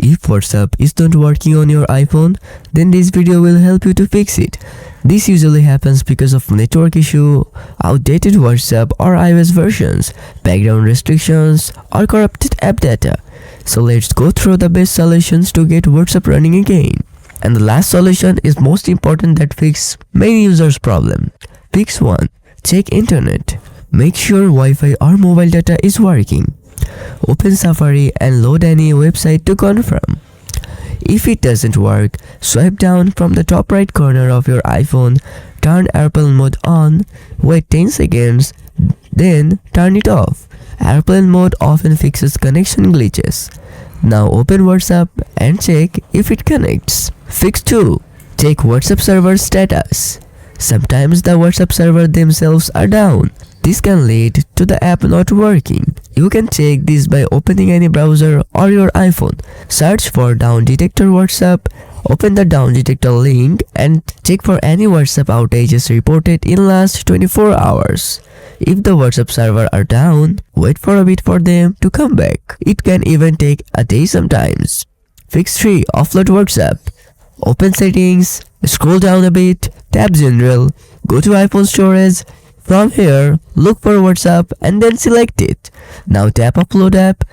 If WhatsApp is not working on your iPhone, then this video will help you to fix it. This usually happens because of network issue, outdated WhatsApp or iOS versions, background restrictions, or corrupted app data. So let's go through the best solutions to get WhatsApp running again. And the last solution is most important that fix many users' problem. Fix 1. Check internet. Make sure Wi-Fi or mobile data is working. Open Safari and load any website to confirm. If it doesn't work, swipe down from the top right corner of your iPhone, turn airplane mode on, wait 10 seconds, then turn it off. Airplane mode often fixes connection glitches. Now open WhatsApp and check if it connects. Fix 2. Check WhatsApp server status. Sometimes the WhatsApp server themselves are down. This can lead to the app not working. You can check this by opening any browser or your iPhone. Search for Down Detector WhatsApp. Open the Down Detector link and check for any WhatsApp outages reported in last 24 hours. If the WhatsApp server are down, wait for a bit for them to come back. It can even take a day sometimes. Fix 3. Offload WhatsApp. Open settings, scroll down a bit, tap General, go to iPhone storage. From here, look for WhatsApp and then select it. Now tap Upload app,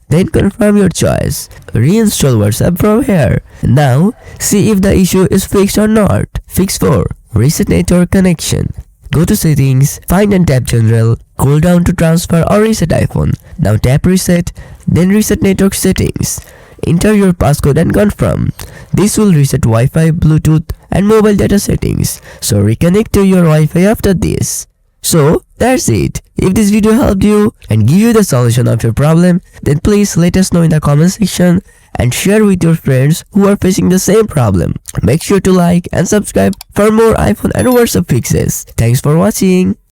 then confirm your choice. Reinstall WhatsApp from here. Now, see if the issue is fixed or not. Fix 4. Reset network connection. Go to Settings, find and tap General, scroll down to transfer or reset iPhone. Now tap Reset, then reset network settings. Enter your passcode and confirm. This will reset Wi-Fi, Bluetooth and mobile data settings. So reconnect to your Wi-Fi after this. So that's it. If this video helped you and give you the solution of your problem, then please let us know in the comment section and share with your friends who are facing the same problem. Make sure to like and subscribe for more iPhone and WhatsApp fixes. Thanks for watching.